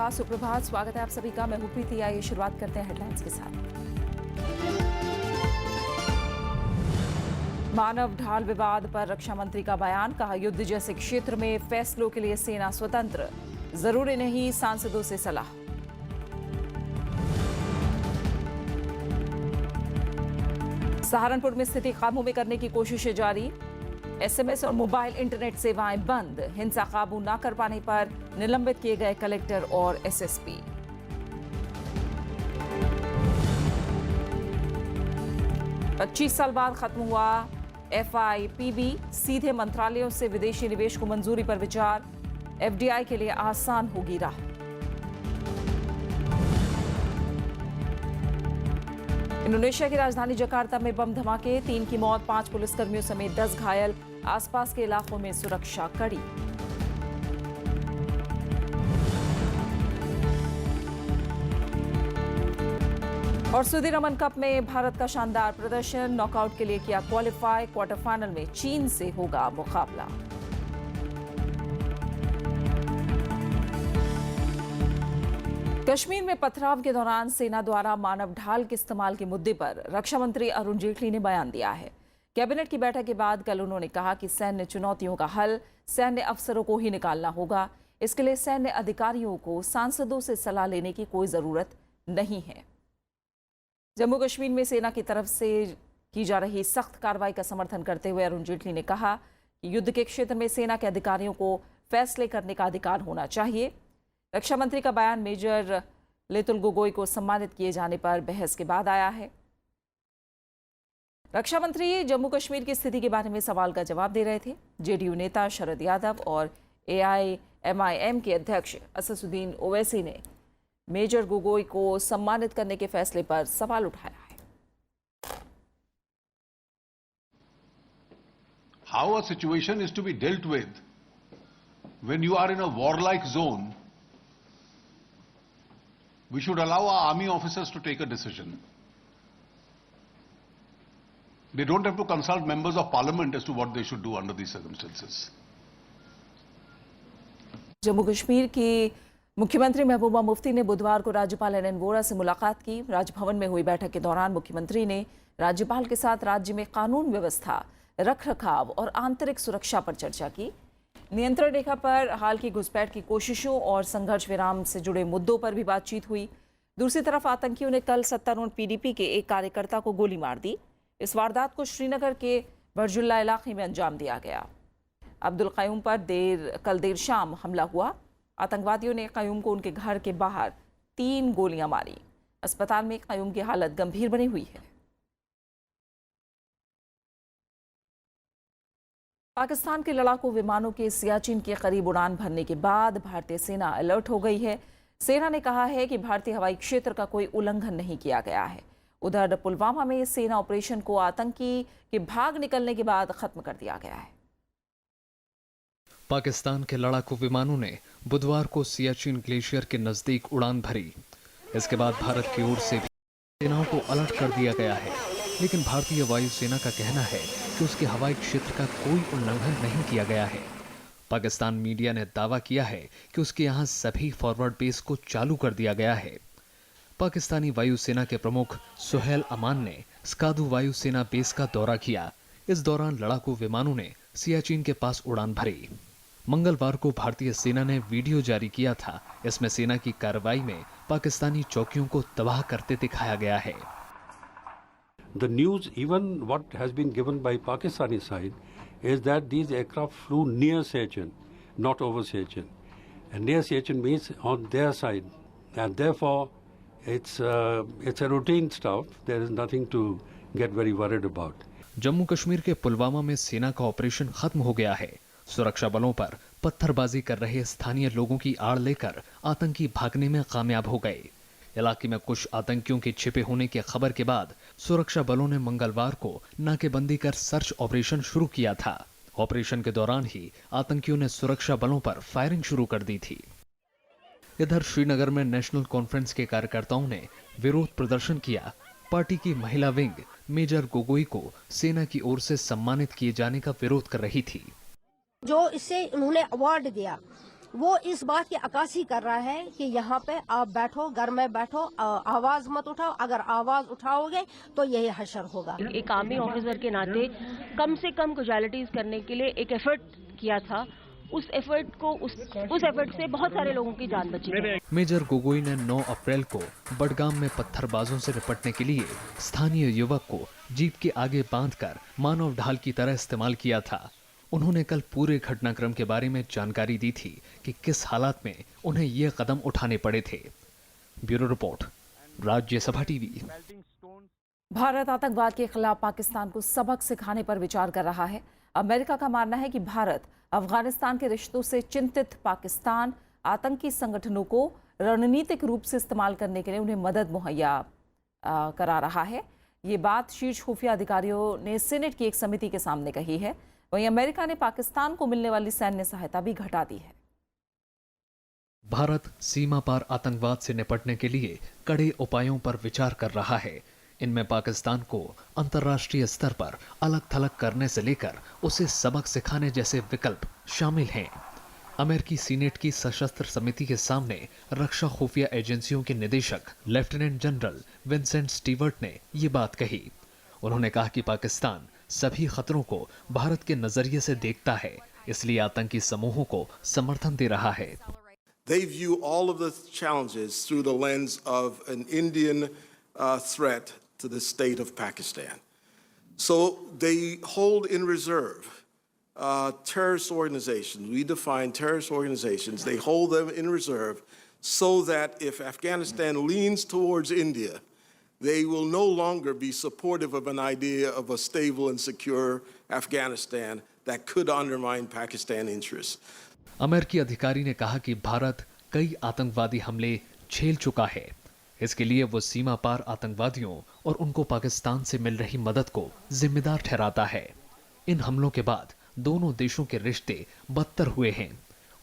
नमस्कार, सुप्रभात। स्वागत है आप सभी का। मैं हूं प्रीति। आइए शुरुआत करते हैं हेडलाइंस के साथ। मानव ढाल विवाद पर रक्षा मंत्री का बयान। कहा, युद्ध जैसे क्षेत्र में फैसलों के लिए सेना स्वतंत्र, जरूरी नहीं सांसदों से सलाह। सहारनपुर में स्थिति काबू में करने की कोशिशें जारी। एसएमएस और मोबाइल इंटरनेट सेवाएं बंद। हिंसा काबू न कर पाने पर निलंबित किए गए कलेक्टर और एसएसपी। पच्चीस साल बाद खत्म हुआ एफआईपीबी। सीधे मंत्रालयों से विदेशी निवेश को मंजूरी पर विचार। एफडीआई के लिए आसान होगी राह। इंडोनेशिया की राजधानी जकार्ता में बम धमाके, 3 की मौत, 5 पुलिसकर्मियों समेत 10 घायल। आसपास के इलाकों में सुरक्षा कड़ी। और सुदीरमन कप में भारत का शानदार प्रदर्शन। नॉकआउट के लिए किया क्वालिफाई। क्वार्टर फाइनल में चीन से होगा मुकाबला। कश्मीर में पथराव के दौरान सेना द्वारा मानव ढाल के इस्तेमाल के मुद्दे पर रक्षा मंत्री अरुण जेटली ने बयान दिया है। कैबिनेट की बैठक के बाद कल उन्होंने कहा कि सैन्य चुनौतियों का हल सैन्य अफसरों को ही निकालना होगा। इसके लिए सैन्य अधिकारियों को सांसदों से सलाह लेने की कोई जरूरत नहीं है। जम्मू कश्मीर में सेना की तरफ से की जा रही सख्त कार्रवाई का समर्थन करते हुए अरुण जेटली ने कहा कि युद्ध के क्षेत्र में सेना के अधिकारियों को फैसले करने का अधिकार होना चाहिए। रक्षा मंत्री का बयान मेजर लेतुल गोगोई को सम्मानित किए जाने पर बहस के बाद आया है। रक्षा मंत्री जम्मू कश्मीर की स्थिति के बारे में सवाल का जवाब दे रहे थे। जेडीयू नेता शरद यादव और एआईएमआईएम के अध्यक्ष असदुद्दीन ओवैसी ने मेजर गोगोई को सम्मानित करने के फैसले पर सवाल उठाया है। How a situation is to be dealt with when you are in a warlike zone, we should allow our army officers to take a decision. They don't have to consult members of parliament as to what they should do under these circumstances. Jammu Kashmir की मुख्यमंत्री महबूबा मुफ्ती ने बुधवार को राज्यपाल NN Vora से मुलाकात की। राजभवन में हुई बैठक के दौरान मुख्यमंत्री ने राज्यपाल के साथ राज्य में कानून व्यवस्था, रखरखाव और आंतरिक सुरक्षा पर चर्चा की। नियंत्रण रेखा पर हाल की घुसपैठ की कोशिशों और संघर्ष विराम से जुड़े मुद्दों पर भी बातचीत हुई। दूसरी तरफ आतंकियों ने कल सत्तारूढ़ पीडीपी के एक कार्यकर्ता को गोली मार दी। इस वारदात को श्रीनगर के बरजुल्ला इलाके में अंजाम दिया गया। अब्दुल कयूम पर कल देर शाम हमला हुआ। आतंकवादियों ने कयूम को उनके घर के बाहर 3 गोलियां मारी। अस्पताल में कयूम की हालत गंभीर बनी हुई है। पाकिस्तान के लड़ाकू विमानों के सियाचिन के करीब उड़ान भरने के बाद भारतीय सेना अलर्ट हो गई है। सेना ने कहा है कि भारतीय हवाई क्षेत्र का कोई उल्लंघन नहीं किया गया है। उधर पुलवामा में सेना ऑपरेशन को आतंकी के भाग निकलने के बाद खत्म कर दिया गया है। पाकिस्तान के लड़ाकू विमानों ने बुधवार को सियाचिन ग्लेशियर के नजदीक उड़ान भरी। इसके बाद भारत की ओर से भी सेनाओं को अलर्ट कर दिया गया है, लेकिन भारतीय वायुसेना का कहना है कि उसके हवाई क्षेत्र का कोई उल्लंघन नहीं किया गया है। पाकिस्तान मीडिया ने दावा किया है कि उसके यहां सभी फॉरवर्ड बेस को चालू कर दिया गया है। पाकिस्तानी वायुसेना के प्रमुख सुहेल अमान ने स्कादू वायुसेना बेस का दौरा किया। इस दौरान लड़ाकू विमानों ने सियाचिन के पास उड़ान भरी। मंगलवार को भारतीय सेना ने वीडियो जारी किया था। इसमें सेना की कार्रवाई में पाकिस्तानी चौकियों को तबाह करते दिखाया गया है। The news, even what has been given by Pakistani side, is that these aircraft flew near Siachen, not over Siachen. And near Siachen means on their side. And therefore, it's a routine stuff. There is nothing to get very worried about. Jammu Kashmir के पुलवामा में सेना का operation खत्म हो गया है। सुरक्षा बलों पर पत्थरबाजी कर रहे स्थानीय लोगों की आड़ लेकर आतंकी भागने में कामयाब हो गए। इलाके में कुछ आतंकियों के छिपे होने की खबर के बाद सुरक्षा बलों ने मंगलवार को नाकेबंदी कर सर्च ऑपरेशन शुरू किया था। ऑपरेशन के दौरान ही आतंकियों ने सुरक्षा बलों पर फायरिंग शुरू कर दी थी। इधर श्रीनगर में नेशनल कॉन्फ्रेंस के कार्यकर्ताओं ने विरोध प्रदर्शन किया। पार्टी की महिला विंग मेजर गोगोई को सेना की ओर से सम्मानित किए जाने का विरोध कर रही थी। जो इससे उन्होंने अवार्ड दिया वो इस बात की अक्कासी कर रहा है कि यहाँ पे आप बैठो, घर में बैठो, आवाज मत उठाओ, अगर आवाज उठाओगे तो यही हशर होगा। एक आर्मी ऑफिसर के नाते कम से कम कैजुअलिटीज करने के लिए एक एफर्ट किया था। उस एफर्ट से बहुत सारे लोगों की जान बची। मेजर गोगोई ने 9 अप्रैल को बडगाम में पत्थरबाजों से निपटने के लिए स्थानीय युवक को जीप के आगे बांधकर मानव ढाल की तरह इस्तेमाल किया था। उन्होंने कल पूरे घटनाक्रम के बारे में जानकारी दी थी कि किस हालात में उन्हें ये कदम उठाने पड़े थे। Bureau report, Rajya Sabha TV. Bharat आतंकवाद के खिलाफ पाकिस्तान को सबक सिखाने पर विचार कर रहा है। अमेरिका का मानना है कि भारत अफगानिस्तान के रिश्तों से चिंतित पाकिस्तान आतंकी संगठनों को रणनीतिक रूप से इस्तेमाल करने के लिए उन्हें मदद मुहैया करा रहा है। ये बात शीर्ष खुफिया अधिकारियों ने सीनेट की एक समिति के सामने कही है। वहीं अमेरिका ने पाकिस्तान को मिलने वाली सैन्य सहायता भी घटा दी है। भारत सीमा पार आतंकवाद से निपटने के लिए कड़े उपायों पर विचार कर रहा है। इनमें पाकिस्तान को अंतर्राष्ट्रीय स्तर पर अलग थलग करने से लेकर उसे सबक सिखाने जैसे विकल्प शामिल हैं। अमेरिकी सीनेट की सशस्त्र समिति के सामने रक्षा खुफिया एजेंसियों के निदेशक लेफ्टिनेंट जनरल विंसेंट स्टीवर्ट ने ये बात कही। उन्होंने कहा कि पाकिस्तान सभी खतरों को भारत के नजरिए से देखता है, इसलिए आतंकी समूहों को समर्थन दे रहा है। They view all of the challenges through the lens of an Indian threat to the state of Pakistan. So they hold in reserve terrorist organizations. We define terrorist organizations. They hold them in reserve so that if Afghanistan leans towards India, they will no longer be supportive of an idea of a stable and secure Afghanistan that could undermine Pakistan interests. अमेरिकी अधिकारी ने कहा कि भारत कई आतंकवादी हमले झेल चुका है। इसके लिए वो सीमा पार आतंकवादियों और उनको पाकिस्तान से मिल रही मदद को जिम्मेदार ठहराता है। इन हमलों के बाद दोनों देशों के रिश्ते बदतर हुए हैं।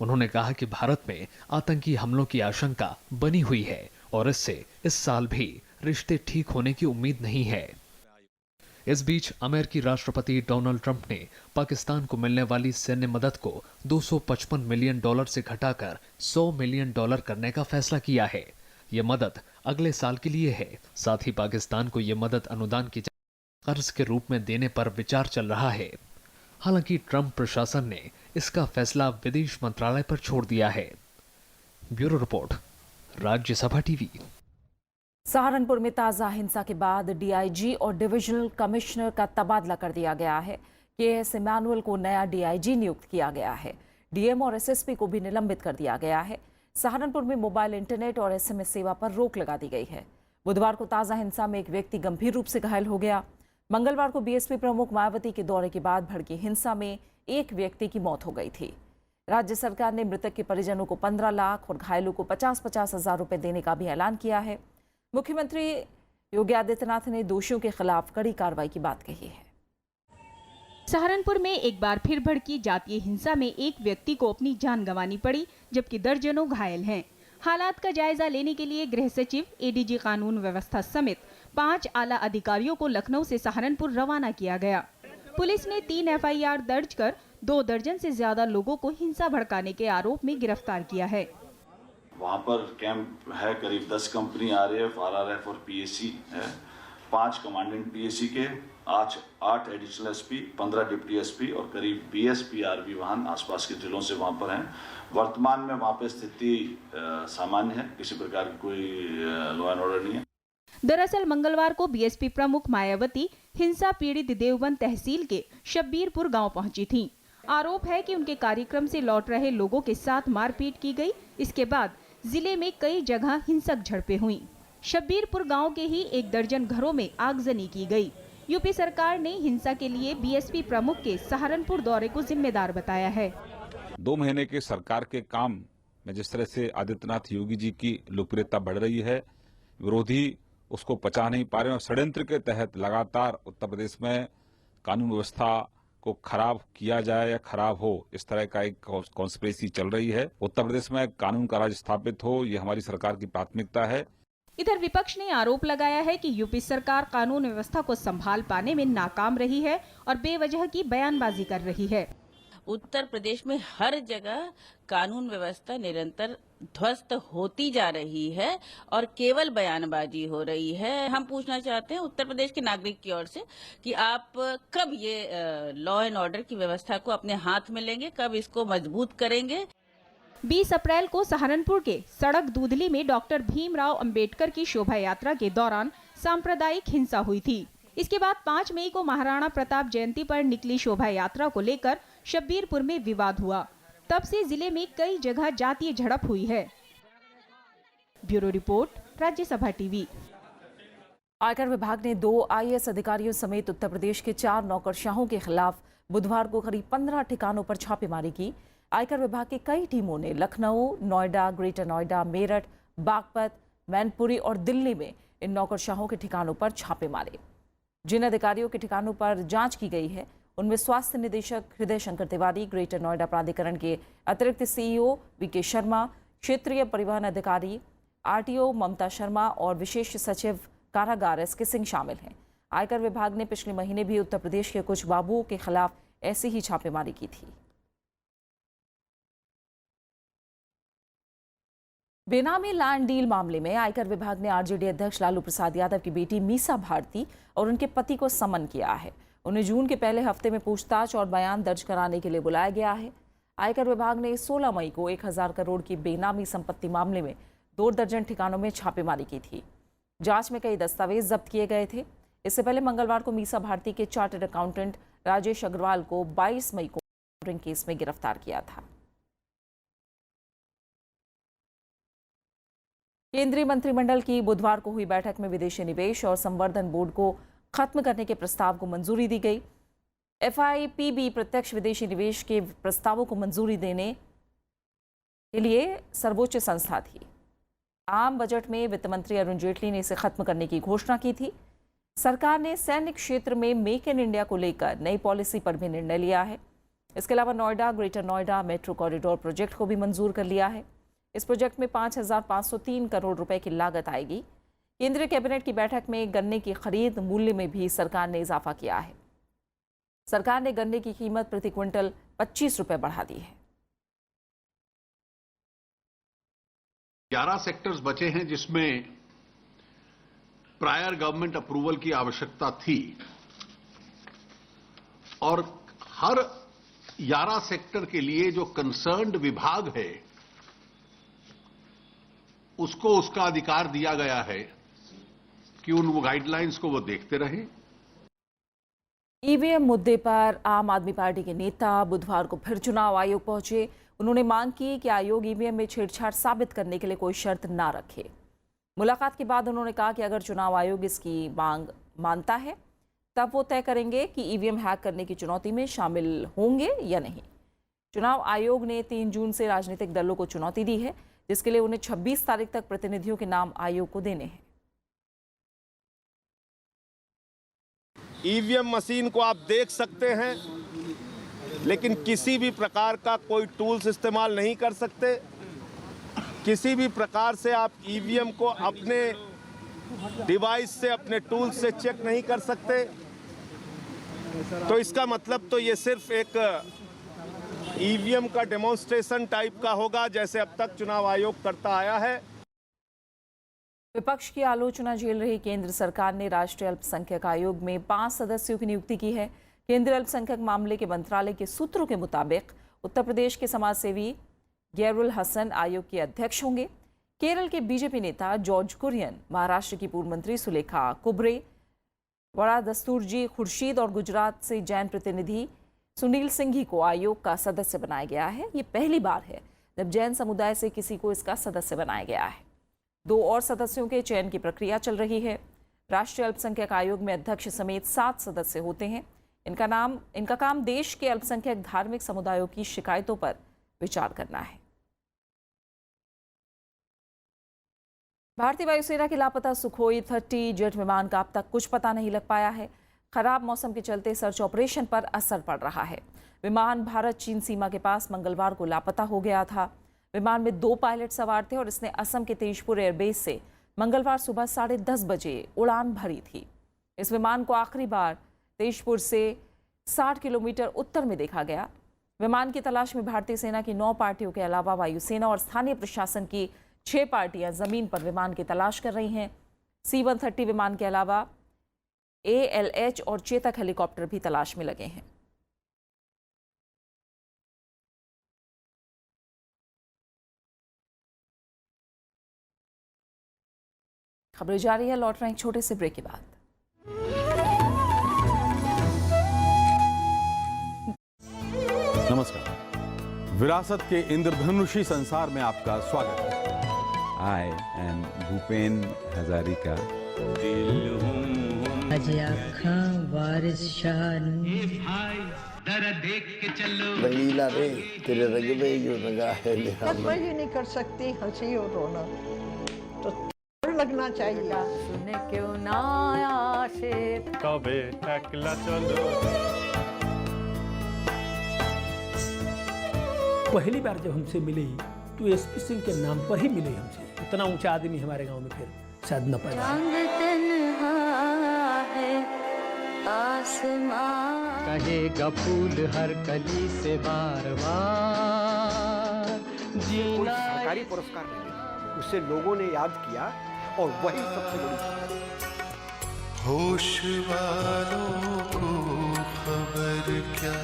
उन्होंने कहा कि भारत में आतंकी हमलों की आशंका बनी हुई है और इससे इस साल भी रिश्ते ठीक होने की उम्मीद नहीं है। इस बीच अमेरिकी राष्ट्रपति डोनाल्ड ट्रंप ने पाकिस्तान को मिलने वाली सैन्य मदद को $255 मिलियन से घटाकर $100 मिलियन करने का फैसला किया है। यह मदद अगले साल के लिए है। साथ ही पाकिस्तान को यह मदद अनुदान की कर्ज के रूप में देने पर विचार चल रहा है। हालांकि ट्रंप प्रशासन ने इसका फैसला विदेश मंत्रालय पर छोड़ दिया है। Bureau report, Rajya Sabha TV. Saharanpur में ताजा हिंसा के बाद डीआईजी और डिविजनल कमिश्नर का तबादला कर दिया गया है। केएस इमानुअल को नया डीआईजी नियुक्त किया गया है। डीएम और एसएसपी को भी निलंबित कर दिया गया है। सहारनपुर में मोबाइल इंटरनेट और एसएमएस सेवा पर रोक लगा दी गई है। बुधवार को ताजा हिंसा में एक व्यक्ति गंभीर रूप से घायल हो गया। मंगलवार को बीएसपी प्रमुख मायावती के दौरे के बाद भड़की हिंसा में एक व्यक्ति की मौत हो गई थी। राज्य सरकार ने मृतक के परिजनों को 15 लाख और घायलों को 50-50 हजार रुपए देने का भी ऐलान किया है। मुख्यमंत्री योगी आदित्यनाथ ने दोषियों के खिलाफ कड़ी कार्रवाई की बात कही है। सहारनपुर में एक बार फिर भड़की जातीय हिंसा में एक व्यक्ति को अपनी जान गंवानी पड़ी, जबकि दर्जनों घायल हैं। हालात का जायजा लेने के लिए गृह सचिव, एडीजी कानून व्यवस्था समेत 5 आला अधिकारियों को लखनऊ से सहारनपुर रवाना किया गया। पुलिस ने 3 एफआईआर दर्ज कर 2 दर्जन से ज्यादा लोगों को हिंसा भड़काने के आरोप में गिरफ्तार किया है। वहाँ पर कैंप है, करीब 10 कंपनी आरएएफ, आरआरएफ और पीएसी है। 5 कमांडेंट पीएसी के, 8 एडिशनल एसपी, 15 डिप्टी एसपी और करीब 20 पीआरबी वाहन आसपास के जिलों से वहाँ पर हैं। वर्तमान में वहाँ पर स्थिति सामान्य है, किसी प्रकार की कोई लॉ एंड ऑर्डर नहीं है। दरअसल मंगलवार को बीएसपी प्रमुख मायावती हिंसा पीड़ित देवबंद तहसील के शब्बीरपुर गांव पहुंची थीं। आरोप है कि उनके कार्यक्रम से लौट रहे लोगों के साथ मारपीट की गई। इसके बाद जिले में कई जगह हिंसक झड़पें हुईं। शब्बीरपुर गांव के ही 1 दर्जन घरों में आगजनी की गई। यूपी सरकार ने हिंसा के लिए बीएसपी प्रमुख के सहारनपुर दौरे को जिम्मेदार बताया है। 2 महीने के सरकार के काम में जिस तरह से आदित्यनाथ योगी जी की लोकप्रियता बढ़ रही है, विरोधी उसको पचा नहीं पा रहे हैं और षड्यंत्र के तहत लगातार उत्तर प्रदेश में कानून व्यवस्था को खराब किया जाए या खराब हो, इस तरह का एक कॉन्स्पिरेसी चल रही है। उत्तर प्रदेश में कानून का राज स्थापित हो, ये हमारी सरकार की प्राथमिकता है। इधर विपक्ष ने आरोप लगाया है कि यूपी सरकार कानून व्यवस्था को संभाल पाने में नाकाम रही है और बेवजह की बयानबाजी कर रही है। उत्तर प्रदेश में हर जगह कानून व्यवस्था निरंतर ध्वस्त होती जा रही है और केवल बयानबाजी हो रही है। हम पूछना चाहते हैं उत्तर प्रदेश के नागरिक की ओर से कि आप कब ये लॉ एंड ऑर्डर की व्यवस्था को अपने हाथ में लेंगे, कब इसको मजबूत करेंगे? 20 अप्रैल को सहारनपुर के सड़क दूधली में डॉक्टर भीमराव अंबेडकर की शोभा यात्रा के दौरान सांप्रदायिक हिंसा हुई थी। इसके बाद 5 मई को महाराणा प्रताप जयंती पर निकली शोभा यात्रा को लेकर शब्बीरपुर में विवाद हुआ। तब से जिले में कई जगह जातीय झड़प हुई है। Bureau report, Rajya Sabha TV. आयकर विभाग ने 2 IAS अधिकारियों समेत उत्तर प्रदेश के 4 नौकरशाहों के खिलाफ बुधवार को करीब 15 ठिकानों पर छापेमारी की। आयकर विभाग की कई टीमों ने लखनऊ, नोएडा, ग्रेटर नोएडा, मेरठ, बागपत, मैनपुरी और दिल्ली में इन नौकरशाहों के ठिकानों पर छापे मारे। जिन अधिकारियों के ठिकानों पर जांच की गई है उनमें स्वास्थ्य निदेशक हृदय शंकर तिवारी, ग्रेटर नोएडा प्राधिकरण के अतिरिक्त CEO VK शर्मा, क्षेत्रीय परिवहन अधिकारी RTO ममता शर्मा और विशेष सचिव कारागार SK सिंह शामिल हैं। आयकर विभाग ने पिछले महीने भी उत्तर प्रदेश के कुछ बाबुओं के खिलाफ ऐसी ही छापेमारी की थी। बेनामी लैंड डील मामले में आयकर विभाग ने RJD अध्यक्ष लालू प्रसाद यादव की बेटी मीसा भारती और उनके पति को समन किया है। उन्हें जून के पहले हफ्ते में पूछताछ और बयान दर्ज कराने के लिए बुलाया गया है। आयकर विभाग ने 16 मई को 1000 करोड़ की बेनामी संपत्ति मामले में 2 दर्जन ठिकानों में छापेमारी की थी। जांच में कई दस्तावेज जब्त किए गए थे। इससे पहले मंगलवार को मीसा भारती के चार्टर्ड अकाउंटेंट राजेश अग्रवाल को 22 मई को केस में गिरफ्तार किया था। केंद्रीय मंत्रिमंडल की बुधवार को हुई बैठक में विदेशी निवेश और संवर्धन बोर्ड को खत्म करने के प्रस्ताव को मंजूरी दी गई। FIPB प्रत्यक्ष विदेशी निवेश के प्रस्तावों को मंजूरी देने के लिए सर्वोच्च संस्था थी। आम बजट में वित्त मंत्री अरुण जेटली ने इसे खत्म करने की घोषणा की थी। सरकार ने सैन्य क्षेत्र में मेक इन इंडिया को लेकर नई पॉलिसी पर भी निर्णय लिया है। इसके अलावा Noida, greater Noida metro corridor project को भी मंजूर कर लिया है। इस प्रोजेक्ट में 5,503 करोड़ रुपए की लागत आएगी। केंद्रीय कैबिनेट की बैठक में गन्ने की खरीद मूल्य में भी सरकार ने इजाफा किया है। सरकार ने गन्ने की कीमत प्रति क्विंटल 25 रुपए बढ़ा दी है। 11 सेक्टर्स बचे हैं जिसमें प्रायर गवर्नमेंट अप्रूवल की आवश्यकता थी और हर 11 सेक्टर के लिए जो कंसर्न्ड विभाग है उसको उसका अधिकार दिया गया है कि उन गाइडलाइंस को वो देखते रहें। EVM मुद्दे पर आम आदमी पार्टी के नेता बुधवार को फिर चुनाव आयोग पहुंचे। उन्होंने मांग की कि आयोग EVM में छेड़छाड़ साबित करने के लिए कोई शर्त ना रखे। मुलाकात के बाद उन्होंने कहा कि अगर चुनाव आयोग इसकी मांग मानता है तब वो तय करेंगे कि EVM हैक करने की चुनौती में शामिल होंगे या नहीं। चुनाव आयोग ने 3 जून से राजनीतिक दलों को चुनौती दी है, जिसके लिए उन्हें 26 तारीख तक प्रतिनिधियों के नाम आयोग को देने हैं। EVM मशीन को आप देख सकते हैं, लेकिन किसी भी प्रकार का कोई टूल्स इस्तेमाल नहीं कर सकते। किसी भी प्रकार से आप EVM को अपने डिवाइस से, अपने टूल्स से चेक नहीं कर सकते। तो इसका मतलब तो ये सिर्फ एक EVM का डेमोन्स्ट्रेशन टाइप का होगा, जैसे अब तक चुनाव आयोग करता आया है। विपक्ष की आलोचना झेल रही केंद्र सरकार ने राष्ट्रीय अल्पसंख्यक आयोग में 5 सदस्यों की नियुक्ति की है। केंद्रीय अल्पसंख्यक मामले के मंत्रालय के सूत्रों के मुताबिक उत्तर प्रदेश के समाजसेवी गैरुल हसन आयोग के अध्यक्ष होंगे। केरल के बीजेपी नेता जॉर्ज कुरियन, महाराष्ट्र की पूर्व मंत्री सुलेखा कुबरे, बड़ा दस्तूरजी खुर्शीद और गुजरात से जैन प्रतिनिधि सुनील सिंघी को आयोग का सदस्य बनाया गया है। ये पहली बार है जब जैन समुदाय से किसी को इसका सदस्य बनाया गया है। 2 और सदस्यों के चयन की प्रक्रिया चल रही है। राष्ट्रीय अल्पसंख्यक आयोग में अध्यक्ष समेत 7 सदस्य होते हैं। इनका काम देश के अल्पसंख्यक धार्मिक समुदायों की शिकायतों पर विचार करना है। भारतीय वायुसेना के लापता सुखोई 30 जेट विमान का अब तक कुछ पता नहीं लग पाया है। खराब मौसम के चलते सर्च ऑपरेशन पर असर पड़ रहा है। विमान भारत चीन सीमा के पास मंगलवार को लापता हो गया था। विमान में 2 पायलट सवार थे और इसने असम के तेजपुर एयरबेस से मंगलवार सुबह 10:30 बजे उड़ान भरी थी। इस विमान को आखिरी बार तेजपुर से 60 किलोमीटर उत्तर में देखा गया। विमान की तलाश में भारतीय सेना की 9 पार्टियों के अलावा वायुसेना और स्थानीय प्रशासन की 6 पार्टियां जमीन पर विमान की तलाश कर रही हैं। C-130 विमान के अलावा ALH और चेतक हेलीकॉप्टर भी तलाश में लगे हैं। खबरें जारी है, लौट रहे हैं एक छोटे से ब्रेक के बाद। नमस्कार, विरासत के इंद्रधनुषी संसार में आपका स्वागत है। I am Bhupen Hazarika. रंगीला रे तेरे रंग में जो रंगा है मैं ही नहीं कर सकती हंसी और रोना, तो लगना चाहिए। सुने क्यों ना आशे कबे टकला चलो। पहली बार जब हमसे मिले तो एसपी सिंह के नाम पर ही मिले हमसे। इतना ऊंचा आदमी हमारे गांव में फिर शायद न पैदा। कहेगा फूल हर कली से बार बार जीना। सरकारी पुरस्कार मिले, उसे लोगों ने याद किया और वही सबसे बड़ी होश वालों को खबर क्या,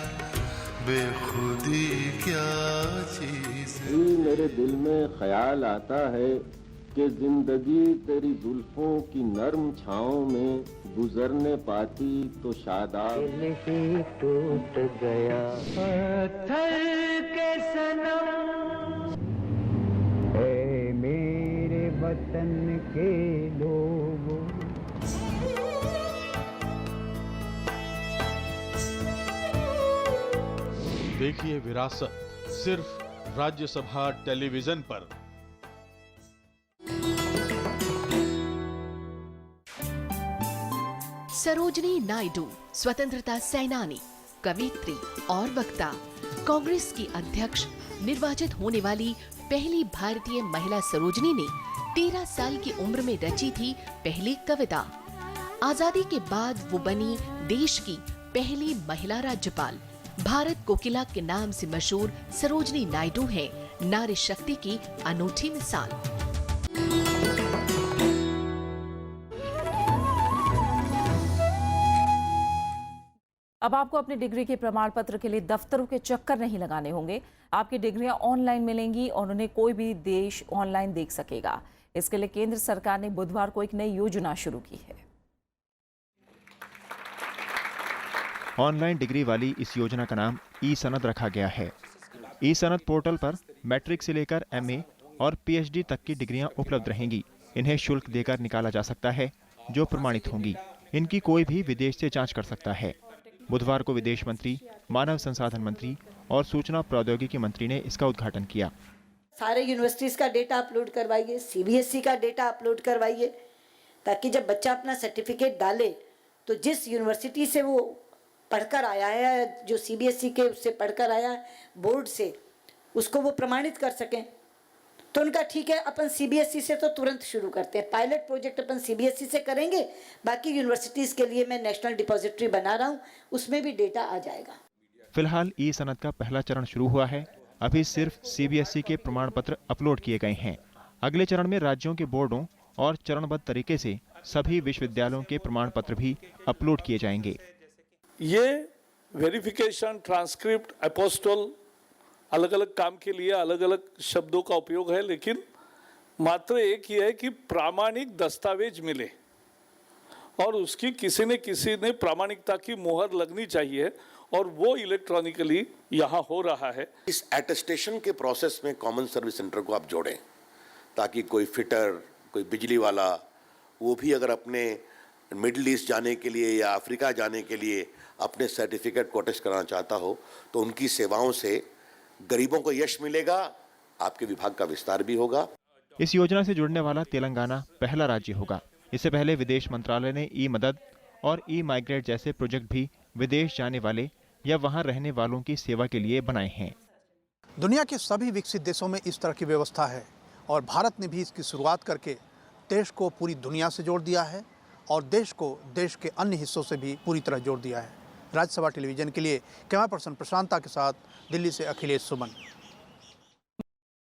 बेखुदी क्या चीज। मेरे दिल में ख्याल आता है कि जिंदगी तेरी जुल्फों की नरम छाओं में गुजरने पाती तो शादाब। टूट गया पत्थर के सनम, ऐ मेरे वतन के लोगों। देखिए विरासत सिर्फ राज्यसभा टेलीविजन पर। सरोजनी नायडू स्वतंत्रता सेनानी, कवयित्री और वक्ता, कांग्रेस की अध्यक्ष निर्वाचित होने वाली पहली भारतीय महिला सरोजनी ने 13 साल की उम्र में रची थी पहली कविता। आजादी के बाद वो बनी देश की पहली महिला राज्यपाल। भारत कोकिला के नाम से मशहूर सरोजनी नायडू हैं नारी शक्ति की अनूठी मिसाल। अब आपको अपनी डिग्री के प्रमाण पत्र के लिए दफ्तरों के चक्कर नहीं लगाने होंगे। आपकी डिग्रियां ऑनलाइन मिलेंगी और उन्हें कोई भी देश ऑनलाइन देख सकेगा। इसके लिए केंद्र सरकार ने बुधवार को एक नई योजना शुरू की है। ऑनलाइन डिग्री वाली इस योजना का नाम ई-सनद रखा गया है। ई-सनद पोर्टल पर मैट्रिक से लेकर MA और PhD तक की डिग्रियां उपलब्ध रहेंगी। इन्हें शुल्क देकर निकाला जा सकता है, जो प्रमाणित होंगी। इनकी कोई भी विदेश से जांच कर सकता है। बुधवार को विदेश मंत्री, मानव संसाधन मंत्री और सूचना प्रौद्योगिकी मंत्री ने इसका उद्घाटन किया। सारे यूनिवर्सिटीज का डेटा अपलोड करवाइए, CBSE का डेटा अपलोड करवाइए, ताकि जब बच्चा अपना सर्टिफिकेट डाले तो जिस यूनिवर्सिटी से वो पढ़कर आया है, जो CBSE के उससे पढ़कर आया है बोर्ड से, उसको वो प्रमाणित कर सकें। तो उनका ठीक है, अपन CBSE से तो तुरंत शुरू करते हैं। पायलट प्रोजेक्ट अपन CBSE से करेंगे, बाकी यूनिवर्सिटीज़ के लिए मैं नेशनल डिपॉजिटरी बना रहा हूँ, उसमें भी डेटा आ जाएगा। फिलहाल ई-सनद का पहला चरण शुरू हुआ है। अभी सिर्फ CBSE के प्रमाण पत्र अपलोड किए गए हैं। अगले चरण में राज्यों के बोर्डों और चरणबद्ध तरीके से सभी विश्वविद्यालयों के प्रमाण पत्र भी अपलोड किए जाएंगे। ये वेरिफिकेशन, ट्रांसक्रिप्ट, अपोस्टल अलग अलग काम के लिए अलग अलग शब्दों का उपयोग है, लेकिन मात्र एक ही है कि प्रामाणिक दस्तावेज मिले और उसकी किसी न प्रामाणिकता की मोहर लगनी चाहिए, और वो इलेक्ट्रॉनिकली यहाँ हो रहा है। इस एटेस्टेशन के प्रोसेस में कॉमन सर्विस सेंटर को आप जोड़ें, ताकि कोई फिटर, कोई बिजली वाला, वो भी अगर अपने मिडिल ईस्ट जाने के लिए या अफ्रीका जाने के लिए अपने सर्टिफिकेट को अटेस्ट कराना चाहता हो, तो उनकी सेवाओं से गरीबों को यश मिलेगा, आपके विभाग का विस्तार भी होगा। इस योजना से जुड़ने वाला तेलंगाना पहला राज्य होगा। इससे पहले विदेश मंत्रालय ने ई-मदद और ई-माइग्रेट जैसे प्रोजेक्ट भी विदेश जाने वाले या वहां रहने वालों की सेवा के लिए बनाए हैं। दुनिया के सभी विकसित देशों में इस तरह की व्यवस्था है और भारत ने भी इसकी शुरुआत करके देश को पूरी दुनिया से जोड़ दिया है और देश को देश के अन्य हिस्सों से भी पूरी तरह जोड़ दिया है। राज्यसभा टेलीविजन के लिए कैमरा पर्सन प्रशांता के साथ दिल्ली से अखिलेश सुमन।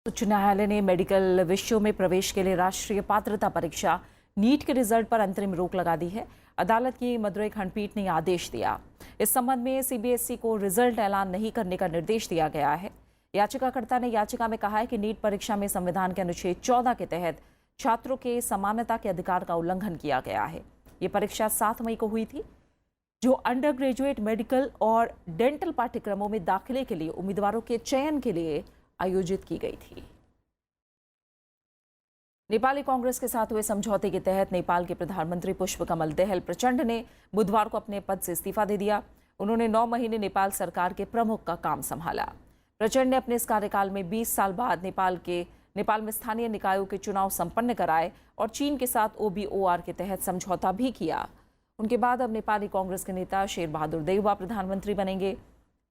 उच्च न्यायालय ने मेडिकल विषयों में प्रवेश के लिए राष्ट्रीय पात्रता परीक्षा नीट के रिजल्ट पर अंतरिम रोक लगा दी है। अदालत की मदुरई खंडपीठ ने आदेश दिया। इस संबंध में सीबीएसई को रिजल्ट ऐलान नहीं करने का निर्देश दिया गया है। याचिकाकर्ता ने याचिका में कहा है कि नीट परीक्षा में संविधान के अनुच्छेद 14 के तहत छात्रों के समानता के अधिकार का उल्लंघन किया गया है। ये परीक्षा 7 मई को हुई थी, जो अंडर ग्रेजुएट मेडिकल और डेंटल पाठ्यक्रमों में दाखिले के लिए उम्मीदवारों के चयन के लिए आयोजित की गई थी। नेपाली कांग्रेस के साथ हुए समझौते के तहत नेपाल के प्रधानमंत्री पुष्पकमल दहल प्रचंड ने बुधवार को अपने पद से इस्तीफा दे दिया। उन्होंने 9 महीने नेपाल सरकार के प्रमुख का काम संभाला। प्रचंड ने अपने इस कार्यकाल में 20 साल बाद नेपाल में स्थानीय निकायों के चुनाव संपन्न कराए और चीन के साथ OBOR के तहत समझौता भी किया। उनके बाद अब नेपाली कांग्रेस के नेता शेर बहादुर देउबा प्रधानमंत्री बनेंगे।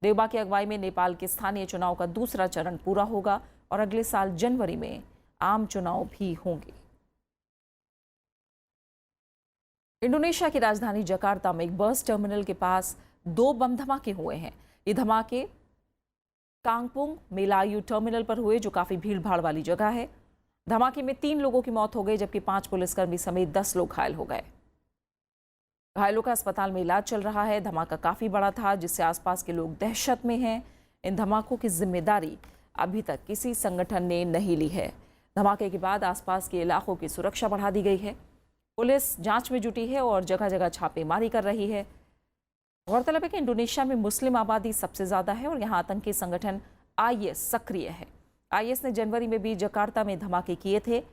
देउबा की अगुवाई में नेपाल के स्थानीय चुनाव का दूसरा चरण पूरा होगा और अगले साल जनवरी में आम चुनाव भी होंगे। इंडोनेशिया की राजधानी जकार्ता में एक बस टर्मिनल के पास 2 बम धमाके हुए हैं। ये धमाके कांगपुंग मेलायू टर्मिनल पर हुए, जो काफी भीड़ भाड़ वाली जगह है। धमाके में 3 लोगों की मौत हो गई, जबकि 5 पुलिसकर्मी समेत 10 लोग घायल हो गए। घायलों का अस्पताल में इलाज चल रहा है। धमाका काफी बड़ा था, जिससे आसपास के लोग दहशत में हैं। इन धमाकों की जिम्मेदारी अभी तक किसी संगठन ने नहीं ली है। धमाके के बाद आसपास के इलाकों की सुरक्षा बढ़ा दी गई है। पुलिस जांच में जुटी है और जगह जगह छापेमारी कर रही है। गौरतलब है कि इंडोनेशिया में मुस्लिम आबादी सबसे ज्यादा है और यहाँ आतंकी संगठन IS सक्रिय है। IS ने जनवरी में भी जकार्ता में धमाके किए थे।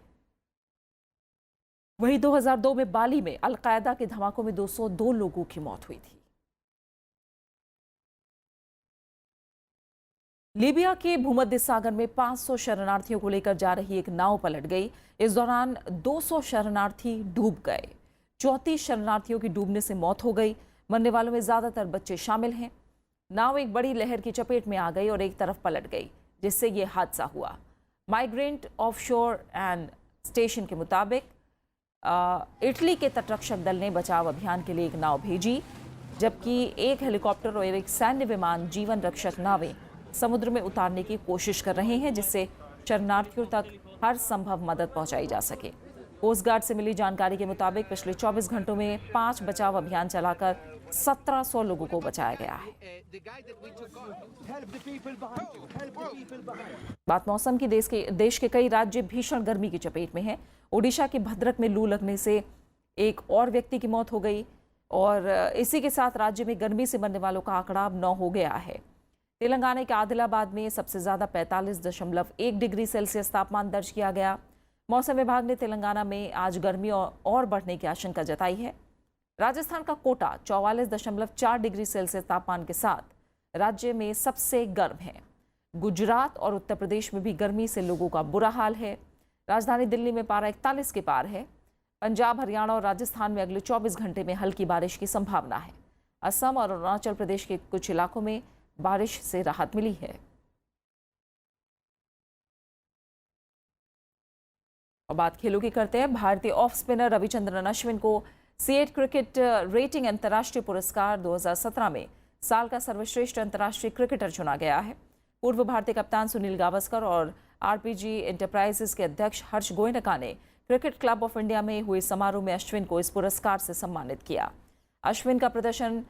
वहीं 2002 में बाली में अलकायदा के धमाकों में 202 लोगों की मौत हुई थी। लीबिया के भूमध्य सागर में 500 शरणार्थियों को लेकर जा रही एक नाव पलट गई। इस दौरान 200 शरणार्थी डूब गए। 34 शरणार्थियों की डूबने से मौत हो गई। मरने वालों में ज्यादातर बच्चे शामिल हैं। नाव एक बड़ी लहर की चपेट में आ गई और एक तरफ पलट गई, जिससे ये हादसा हुआ। माइग्रेंट ऑफशोर एंड स्टेशन के मुताबिक इटली के तटरक्षक दल ने बचाव अभियान के लिए एक नाव भेजी, जबकि एक हेलीकॉप्टर और एक सैन्य विमान जीवन रक्षक नावें समुद्र में उतारने की कोशिश कर रहे हैं, जिससे शरणार्थियों तक हर संभव मदद पहुंचाई जा सके। कोस्ट गार्ड से मिली जानकारी के मुताबिक पिछले 24 घंटों में 5 बचाव अभियान चलाकर 1700 लोगों को बचाया गया है। बात मौसम की। देश के कई राज्य भीषण गर्मी की चपेट में हैं। ओडिशा के भद्रक में लू लगने से एक और व्यक्ति की मौत हो गई और इसी के साथ राज्य में गर्मी से मरने वालों का आंकड़ा अब 9 हो गया है। तेलंगाना के आदिलाबाद में सबसे ज्यादा 45.1 डिग्री सेल्सियस तापमान दर्ज किया गया। मौसम विभाग ने तेलंगाना में आज गर्मी और बढ़ने की आशंका जताई है। राजस्थान का कोटा 44.4 डिग्री सेल्सियस तापमान के साथ राज्य में सबसे गर्म है। गुजरात और उत्तर प्रदेश में भी गर्मी से लोगों का बुरा हाल है। राजधानी दिल्ली में पारा 41 के पार है। पंजाब, हरियाणा और राजस्थान में अगले 24 घंटे में हल्की बारिश की संभावना है। असम और अरुणाचल प्रदेश के कुछ इलाकों में बारिश से राहत मिली है। और बात खेलों की करते हैं। भारतीय ऑफ स्पिनर रविचंद्रन अश्विन को C8 क्रिकेट रेटिंग अंतर्राष्ट्रीय पुरस्कार 2017 में साल का सर्वश्रेष्ठ अंतर्राष्ट्रीय क्रिकेटर चुना गया है। पूर्व भारतीय कप्तान सुनील गावस्कर और RPG एंटरप्राइजेस के अध्यक्ष हर्ष गोयनका ने क्रिकेट क्लब ऑफ इंडिया में हुए समारोह में अश्विन को इस पुरस्कार से सम्मानित किया। अश्विन का प्रदर्शन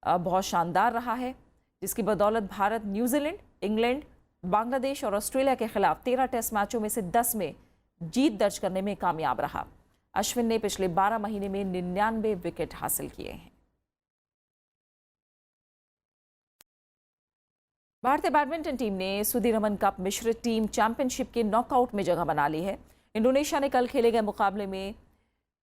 बहुत शानदार रहा है, जिसकी बदौलत भारत न्यूजीलैंड, इंग्लैंड, बांग्लादेश और ऑस्ट्रेलिया के खिलाफ 13 टेस्ट मैचों में से 10 में जीत दर्ज करने में कामयाब रहा। अश्विन ने पिछले 12 महीने में 99 विकेट हासिल किए हैं। भारतीय बैडमिंटन टीम ने सुधीरमन कप मिश्रित टीम चैंपियनशिप के नॉकआउट में जगह बना ली है। इंडोनेशिया ने कल खेले गए मुकाबले में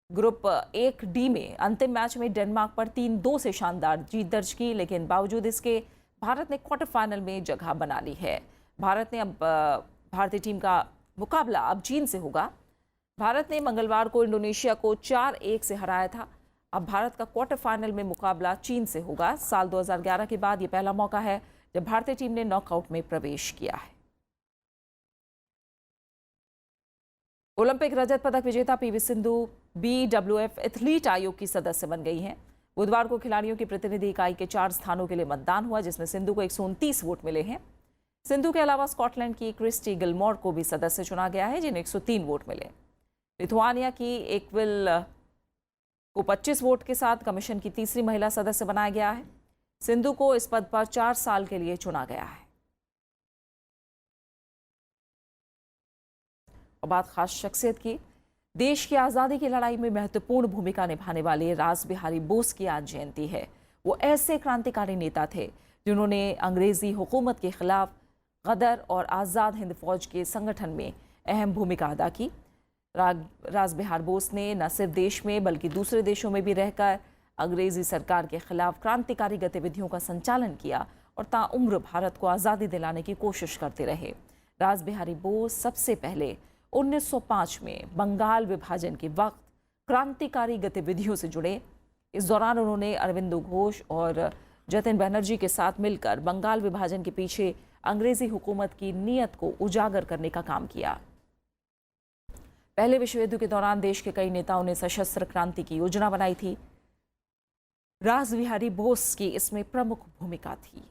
ग्रुप 1D में अंतिम मैच में डेनमार्क पर 3-2 से शानदार जीत दर्ज की, लेकिन बावजूद इसके भारत ने क्वार्टर फाइनल में जगह बना ली है। भारतीय टीम का मुकाबला अब चीन से होगा। भारत ने मंगलवार को इंडोनेशिया को 4-1 से हराया था। अब भारत का क्वार्टर फाइनल में मुकाबला चीन से होगा। साल 2011 के बाद ये पहला मौका है जब भारतीय टीम ने नॉकआउट में प्रवेश किया है। ओलंपिक रजत पदक विजेता PV सिंधु BWF एथलीट आयोग की सदस्य बन गई हैं। बुधवार को खिलाड़ियों की प्रतिनिधि इकाई के 4 स्थानों के लिए मतदान हुआ, जिसमें सिंधु को 129 वोट मिले हैं। सिंधु के अलावा स्कॉटलैंड की क्रिस्टी गिलमोर को भी सदस्य चुना गया है, जिन्हें 103 वोट मिले। लिथुआनिया की एकविल को 25 वोट के साथ कमीशन की तीसरी महिला सदस्य बनाया गया है। सिंधु को इस पद पर 4 साल के लिए चुना गया है। और बात खास शख्सियत की, देश की आज़ादी की लड़ाई में महत्वपूर्ण भूमिका निभाने वाले रास बिहारी बोस की आज जयंती है। वो ऐसे क्रांतिकारी नेता थे जिन्होंने अंग्रेजी हुकूमत के खिलाफ गदर और आज़ाद हिंद फौज के संगठन में अहम भूमिका अदा की। रास बिहार बोस ने न सिर्फ देश में बल्कि दूसरे देशों में भी रहकर अंग्रेजी सरकार के खिलाफ क्रांतिकारी गतिविधियों का संचालन किया और ताउम्र भारत को आज़ादी दिलाने की कोशिश करते रहे। रास बिहारी बोस सबसे पहले 1905 में बंगाल विभाजन के वक्त क्रांतिकारी गतिविधियों से जुड़े। इस दौरान उन्होंने अरविंदो घोष और जतिन बनर्जी के साथ मिलकर बंगाल विभाजन के पीछे अंग्रेजी हुकूमत की नीयत को उजागर करने का काम किया। पहले विश्व युद्ध के दौरान देश के कई नेताओं ने सशस्त्र क्रांति की योजना बनाई थी। रास बिहारी बोस की इसमें प्रमुख भूमिका थी।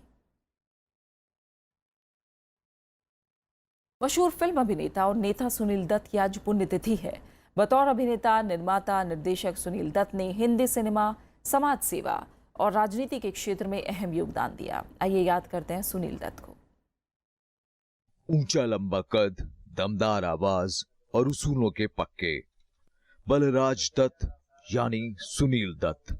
मशहूर फिल्म अभिनेता और नेता सुनील दत्त की आज पुण्यतिथि है। बतौर अभिनेता, निर्माता, निर्देशक सुनील दत्त ने हिंदी सिनेमा, समाज सेवा और राजनीति के क्षेत्र में अहम योगदान दिया। आइए याद करते हैं सुनील दत्त को। ऊंचा लंबा कद, दमदार आवाज और उसूलों के पक्के, बलराज दत्त यानी सुनील दत्त।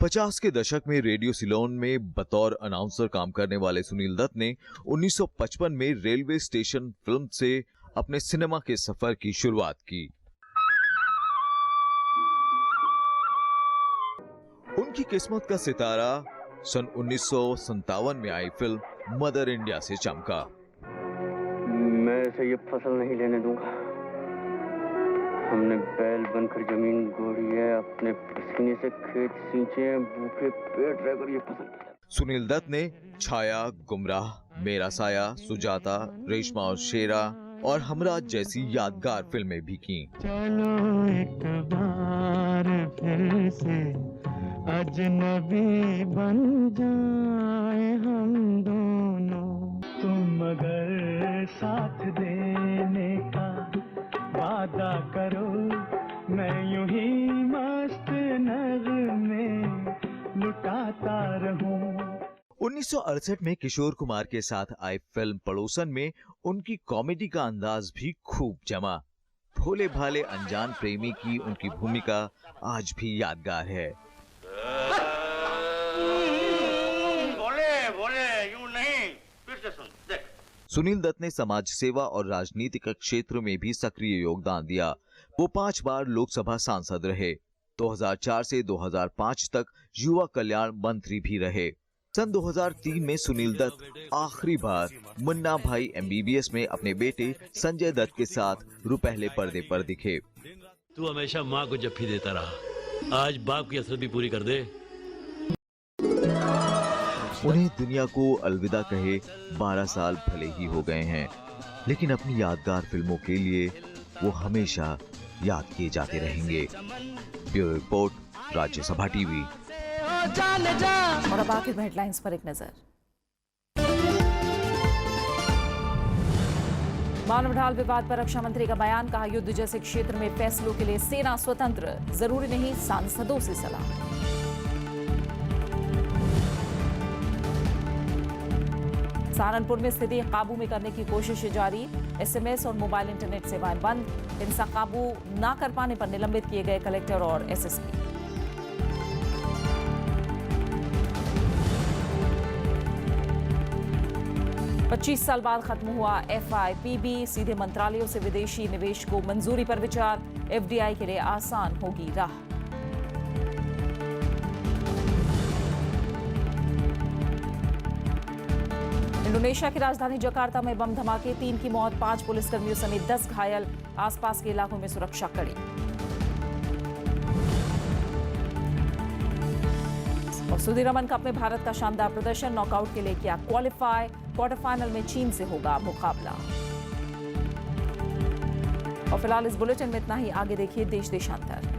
50 के दशक में रेडियो सिलोन में बतौर अनाउंसर काम करने वाले सुनील दत्त ने 1955 में रेलवे स्टेशन फिल्म से अपने सिनेमा के सफर की शुरुआत की। उनकी किस्मत का सितारा सन 1957 में आई फिल्म मदर इंडिया से चमका। मैं इसे ये फसल नहीं लेने दूंगा। हमने बैल बनकर जमीन गोड़ी है, अपने पसीने से खेत सींचे हैं, भूखे पेट रहकर ये फसल। सुनील दत्त ने छाया, गुमराह, मेरा साया, सुजाता, रेशमा और शेरा और हमराज जैसी यादगार फिल्में भी की। चलो एक बार फिर से अजनबी बन जाए हम दोनों, तुम अगर साथ देने का वादा करो, मैं यूं ही मस्त नगमे लुटाता रहूं। 1968 में किशोर कुमार के साथ आई फिल्म पड़ोसन में उनकी कॉमेडी का अंदाज भी खूब जमा। भोले भाले अनजान प्रेमी की उनकी भूमिका आज भी यादगार है। बोले यूं नहीं, फिर से सुन देख। सुनील दत्त ने समाज सेवा और राजनीतिक क्षेत्र में भी सक्रिय योगदान दिया। वो 5 बार लोकसभा सांसद रहे। 2004 से 2005 तक युवा कल्याण मंत्री भी रहे। सन 2003 में सुनील दत्त आखिरी बार मुन्ना भाई MBBS में अपने बेटे संजय दत्त के साथ रुपहले पर्दे पर दिखे। तू हमेशा माँ को जफ्फी देता रहा, आज बाप की हसरत भी पूरी कर दे। उन्हें दुनिया को अलविदा कहे 12 साल भले ही हो गए हैं, लेकिन अपनी यादगार फिल्मों के लिए वो हमेशा याद किए जाते रहेंगे। Bureau report, Rajya Sabha TV. और अब आखिर में हेडलाइंस पर एक नजर। मानव ढाल विवाद पर रक्षा मंत्री का बयान, कहा युद्ध जैसे क्षेत्र में फैसलों के लिए सेना स्वतंत्र, जरूरी नहीं सांसदों से सलाह। सहारनपुर में स्थिति काबू में करने की कोशिश जारी, SMS और मोबाइल इंटरनेट सेवाएं बंद। हिंसा काबू न कर पाने पर निलंबित किए गए कलेक्टर और SSP। पच्चीस साल बाद खत्म हुआ FIPB, सीधे मंत्रालयों से विदेशी निवेश को मंजूरी पर विचार, FDI के लिए आसान होगी राह। इंडोनेशिया की राजधानी जकार्ता में बम धमाके, 3 की मौत, 5 पुलिसकर्मियों समेत 10 घायल, आसपास के इलाकों में सुरक्षा कड़ी। और सुधीरमन कप में भारत का शानदार प्रदर्शन, नॉकआउट के लिए किया क्वालिफाई, क्वार्टर फाइनल में चीन से होगा मुकाबला। और फिलहाल इस बुलेटिन में इतना ही, आगे देखिए देश देशांतर।